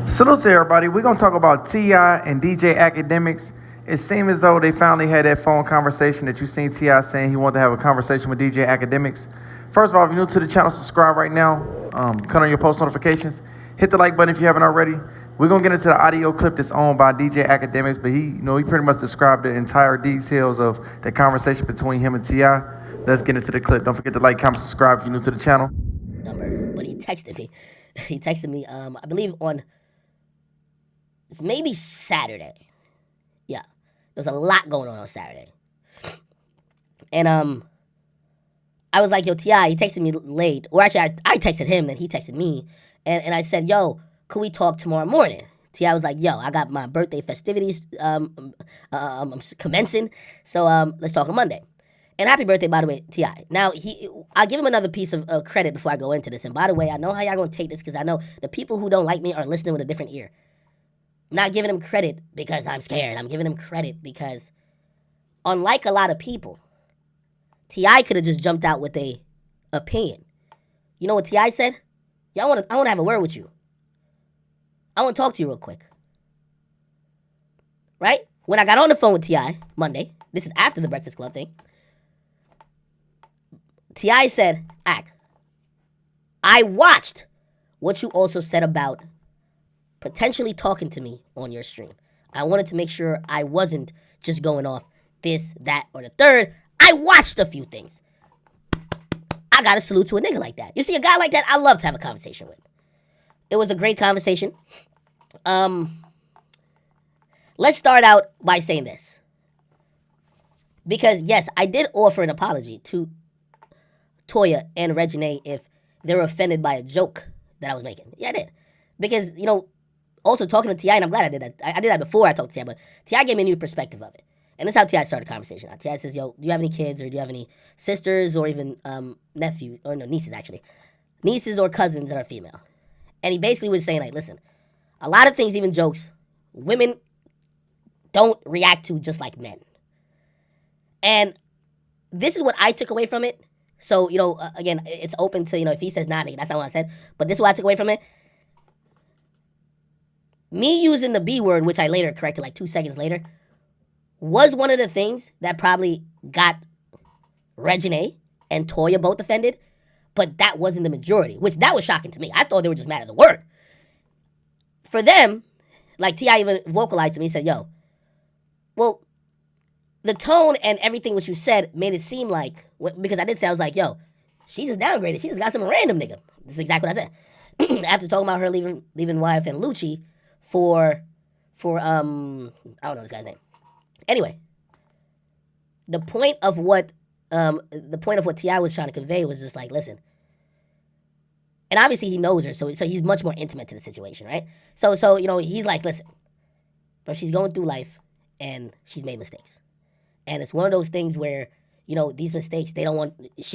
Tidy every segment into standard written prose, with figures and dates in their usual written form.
Salute to everybody. We're gonna talk about T.I. and DJ Akademiks. It seemed as though they finally had that phone conversation that you seen T.I. saying he wanted to have a conversation with DJ Akademiks. First of all, if you're new to the channel, subscribe right now. Cut on your post notifications. Hit the like button if you haven't already. We're gonna get into the audio clip that's owned by DJ Akademiks, but he pretty much described the entire details of the conversation between him and T.I. Let's get into the clip. Don't forget to like, comment, subscribe if you're new to the channel. Number, but he texted me. He texted me, I believe on maybe Saturday. Yeah, there's a lot going on Saturday. And I was like, yo, T.I., he texted me late. Or actually, I texted him, then he texted me. And I said, yo, could we talk tomorrow morning? T.I. was like, yo, I got my birthday festivities commencing, so let's talk on Monday. And happy birthday, by the way, T.I. Now, I'll give him another piece of credit before I go into this. And by the way, I know how y'all gonna take this because I know the people who don't like me are listening with a different ear. I'm not giving him credit because I'm scared. I'm giving him credit because, unlike a lot of people, T.I. could have just jumped out with a opinion. You know what T.I. said? Yeah, I want to have a word with you. I want to talk to you real quick. Right? When I got on the phone with T.I. Monday, this is after the Breakfast Club thing, T.I. said, I watched what you also said about potentially talking to me on your stream. I wanted to make sure I wasn't just going off this, that, or the third. I watched a few things. I got to salute to a nigga like that. You see, a guy like that, I love to have a conversation with. It was a great conversation. Let's start out by saying this. Because, yes, I did offer an apology to Toya and Reginae if they were offended by a joke that I was making. Yeah, I did. Because, also talking to T.I., and I'm glad I did that. I did that before I talked to T.I., but T.I. gave me a new perspective of it. And that's how T.I. started the conversation. T.I. says, yo, do you have any kids or do you have any sisters or even nieces, actually. Nieces or cousins that are female. And he basically was saying, like, listen, a lot of things, even jokes, women don't react to just like men. And this is what I took away from it. So, again, it's open to, if he says, nah, nigga, that's not what I said. But this is what I took away from it. Me using the B word, which I later corrected like 2 seconds later, was one of the things that probably got Reginae and Toya both offended. But that wasn't the majority, which that was shocking to me. I thought they were just mad at the word. For them, like T.I. even vocalized to me, he said, yo, well, the tone and everything which you said made it seem like, because I did say, I was like, yo, she just downgraded. She just got some random nigga. This is exactly what I said. After talking about her leaving wife and Lucci for I don't know this guy's name. Anyway, the point of what T.I. was trying to convey was just like, listen, and obviously he knows her, so he's much more intimate to the situation, right? So he's like, listen, but she's going through life and she's made mistakes. And it's one of those things where, these mistakes, she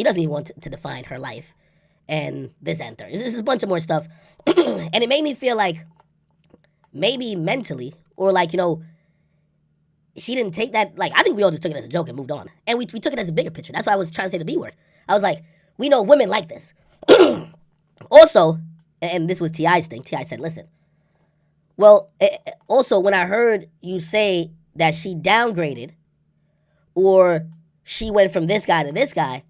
doesn't even want to define her life. And this and third. This is a bunch of more stuff. And it made me feel like maybe mentally, or like, she didn't take that, like, I think we all just took it as a joke and moved on. And we took it as a bigger picture. That's why I was trying to say the B word. I was like, we know women like this. Also, and this was T.I.'s thing, T.I. said, listen, well, also when I heard you say that she downgraded, or she went from this guy to this guy,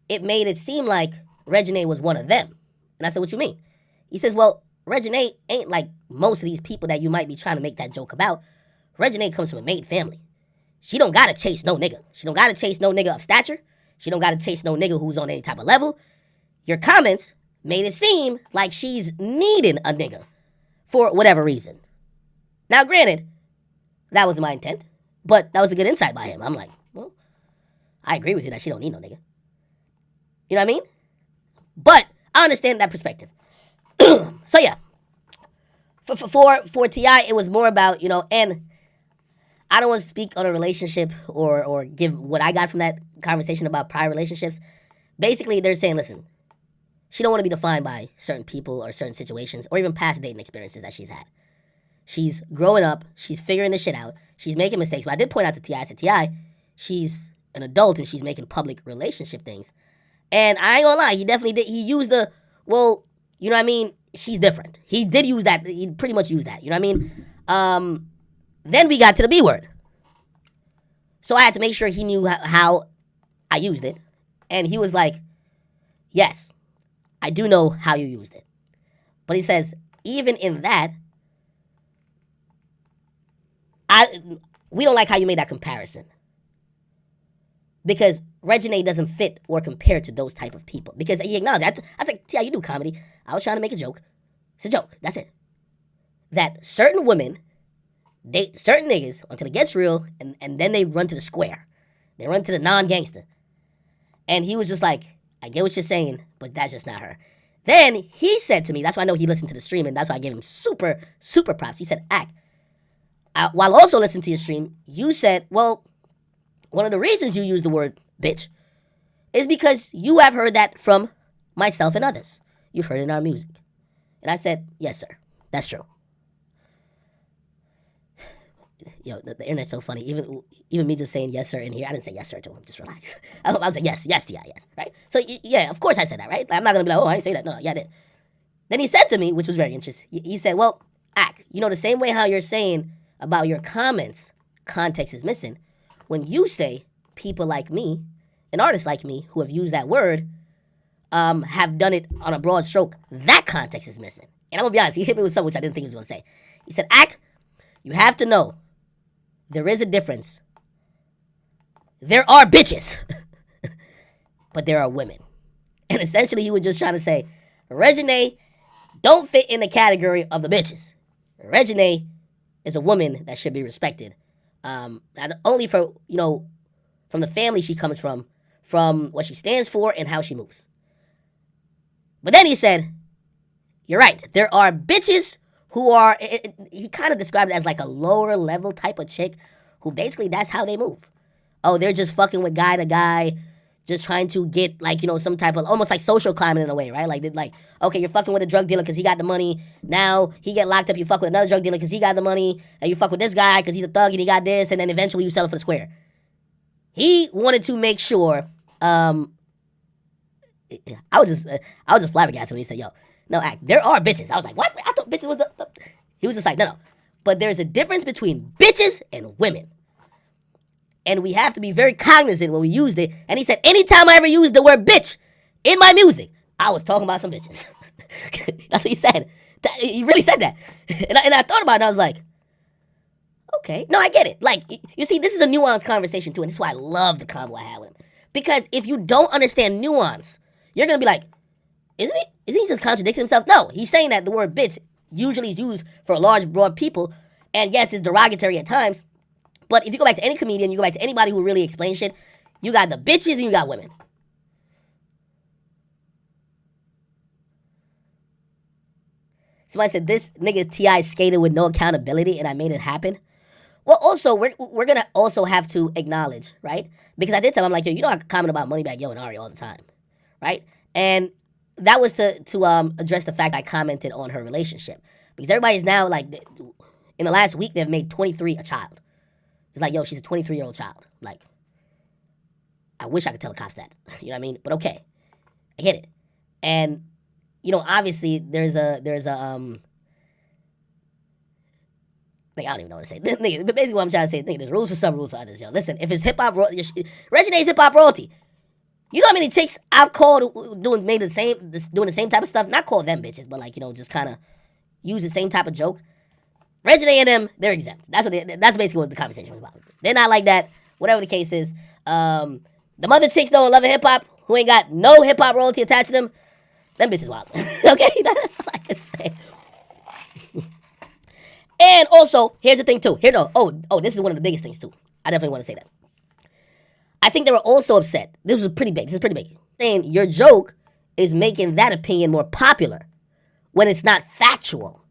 it made it seem like Reginae was one of them. And I said, what you mean? He says, well, Reginae ain't like most of these people that you might be trying to make that joke about. Reginae comes from a made family. She don't gotta chase no nigga. She don't gotta chase no nigga of stature. She don't gotta chase no nigga who's on any type of level. Your comments made it seem like she's needing a nigga for whatever reason. Now, granted, that was my intent, but that was a good insight by him. I'm like, well, I agree with you that she don't need no nigga. You know what I mean? But I understand that perspective. So yeah, for T.I., it was more about, and I don't want to speak on a relationship or give what I got from that conversation about prior relationships. Basically, they're saying, listen, she don't want to be defined by certain people or certain situations or even past dating experiences that she's had. She's growing up. She's figuring this shit out. She's making mistakes. But I did point out to T.I., I said, T.I., she's an adult and she's making public relationship things. And I ain't gonna lie, he definitely did. He used the, well, you know what I mean? she's different. He did use that. He pretty much used that. You know what I mean? Then we got to the B word. So I had to make sure he knew how I used it. And he was like, yes, I do know how you used it. But he says, even in that, we don't like how you made that comparison. Because Reginae doesn't fit or compare to those type of people. Because he acknowledged it. I was like, see how you do comedy. I was trying to make a joke. It's a joke. That's it. That certain women date certain niggas until it gets real, and then they run to the square. They run to the non-gangster. And he was just like, I get what you're saying, but that's just not her. Then he said to me, that's why I know he listened to the stream, and that's why I gave him super, super props. He said, while also listening to your stream, you said, well, one of the reasons you use the word bitch is because you have heard that from myself and others. You've heard it in our music. And I said, yes, sir. That's true. Yo, the internet's so funny. Even me just saying yes, sir in here, I didn't say yes, sir to him. Just relax. I was like, yes, T.I., yes, right? So, yeah, of course I said that, right? I'm not going to be like, oh, I didn't say that. No, yeah, I did. Then he said to me, which was very interesting, he said, well, the same way how you're saying about your comments, context is missing. When you say people like me, and artists like me who have used that word, have done it on a broad stroke, that context is missing. And I'm going to be honest, he hit me with something which I didn't think he was going to say. He said, you have to know there is a difference. There are bitches, but there are women. And essentially he was just trying to say, Reginae don't fit in the category of the bitches. Reginae is a woman that should be respected. Not only for, from the family she comes from what she stands for and how she moves. But then he said, you're right. There are bitches who are, he kind of described it as like a lower level type of chick who basically that's how they move. Oh, they're just fucking with guy to guy, just trying to get some type of, almost like social climbing in a way, right? Like, okay, you're fucking with a drug dealer because he got the money. Now he get locked up, you fuck with another drug dealer because he got the money. And you fuck with this guy because he's a thug and he got this. And then eventually you sell it for the square. He wanted to make sure, I was just flabbergasted when he said, yo, no, there are bitches. I was like, what? I thought bitches was the... He was just like, no. But there's a difference between bitches and women. And we have to be very cognizant when we used it. And he said, anytime I ever used the word bitch in my music, I was talking about some bitches. That's what he said. He really said that. And I thought about it and I was like, okay. No, I get it. Like, you see, this is a nuanced conversation too. And this is why I love the convo I had with him. Because if you don't understand nuance, you're going to be like, Isn't he just contradicting himself? No, he's saying that the word bitch usually is used for large, broad people. And yes, it's derogatory at times. But if you go back to any comedian, you go back to anybody who really explains shit, you got the bitches and you got women. Somebody said, this nigga T.I. skated with no accountability and I made it happen. Well, also, we're going to also have to acknowledge, right? Because I did tell him, like, yo, I comment about Moneybagg Yo and Ari all the time, right? And that was to address the fact I commented on her relationship. Because everybody's now, like, in the last week, they've made 23 a child. It's like, yo, she's a 23-year-old child. Like, I wish I could tell the cops that. You know what I mean? But okay. I get it. And, obviously, there's a like, I don't even know what to say. But basically what I'm trying to say, there's rules for some, rules for others, yo. Listen, if it's hip-hop, Reginae's hip-hop royalty. You know how many chicks I've called doing the same type of stuff? Not call them bitches, but just kind of use the same type of joke. Reginae and them, they're exempt. That's basically what the conversation was about. They're not like that. Whatever the case is. The mother chicks don't love hip hop, who ain't got no hip hop royalty attached to them. Them bitches wild. Okay, that's all I can say. And also, here's the thing too. This is one of the biggest things too. I definitely want to say that. I think they were also upset. This is pretty big. Saying your joke is making that opinion more popular when it's not factual.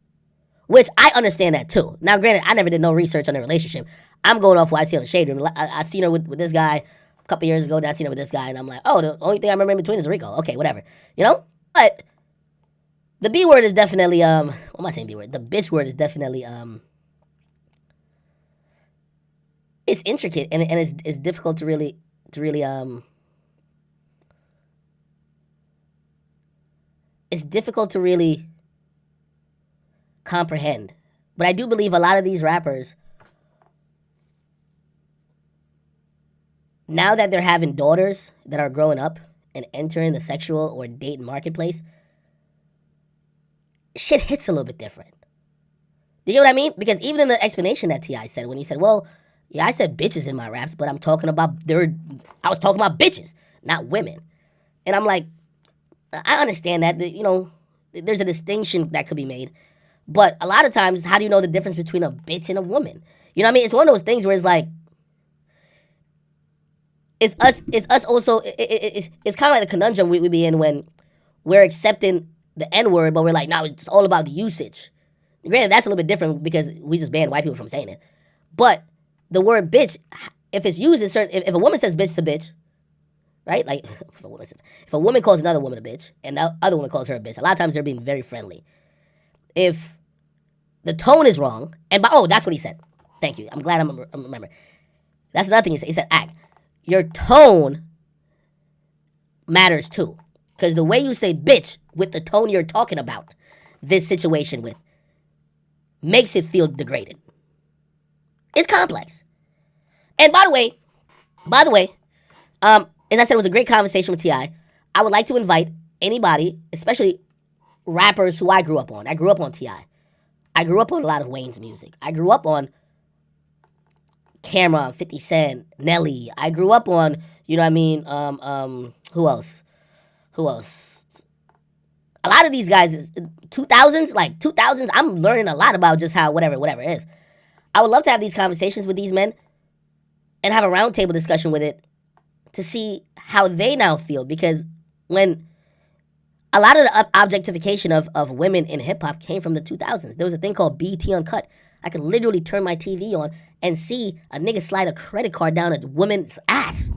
Which I understand that too. Now, granted, I never did no research on their relationship. I'm going off what I see on the Shade Room. I seen her with this guy a couple years ago. Then I seen her with this guy, and I'm like, oh, the only thing I remember in between is Rico. Okay, whatever. But the B word is definitely what am I saying? B word. The bitch word is definitely it's intricate and it's difficult to really it's difficult to really comprehend. But I do believe a lot of these rappers, now that they're having daughters that are growing up and entering the sexual or dating marketplace, shit hits a little bit different. Do you get what I mean? Because even in the explanation that T.I. said, when he said, well, yeah, I said bitches in my raps, but I was talking about bitches, not women. And I'm like, I understand that, there's a distinction that could be made. But a lot of times, how do you know the difference between a bitch and a woman? You know what I mean? It's one of those things where it's like, it's us also, it's kind of like the conundrum we be in when we're accepting the N-word, but we're like, no, it's all about the usage. Granted, that's a little bit different because we just banned white people from saying it. But the word bitch, if it's used in certain, if a woman says bitch to bitch, right? Like, if a woman calls another woman a bitch and the other woman calls her a bitch, a lot of times they're being very friendly. If the tone is wrong, that's what he said. Thank you. I'm glad I'm remember. That's another thing he said. He said, your tone matters too. Because the way you say bitch with the tone you're talking about this situation with makes it feel degraded. It's complex. And by the way, as I said, it was a great conversation with T.I. I would like to invite anybody, especially rappers who I grew up on. I grew up on T.I. I grew up on a lot of Wayne's music. I grew up on Cam'ron, 50 Cent, Nelly. I grew up on, who else? A lot of these guys, 2000s, I'm learning a lot about just how whatever is. I would love to have these conversations with these men and have a roundtable discussion with it to see how they now feel. Because when a lot of the objectification of women in hip-hop came from the 2000s. There was a thing called BT Uncut. I could literally turn my TV on and see a nigga slide a credit card down a woman's ass.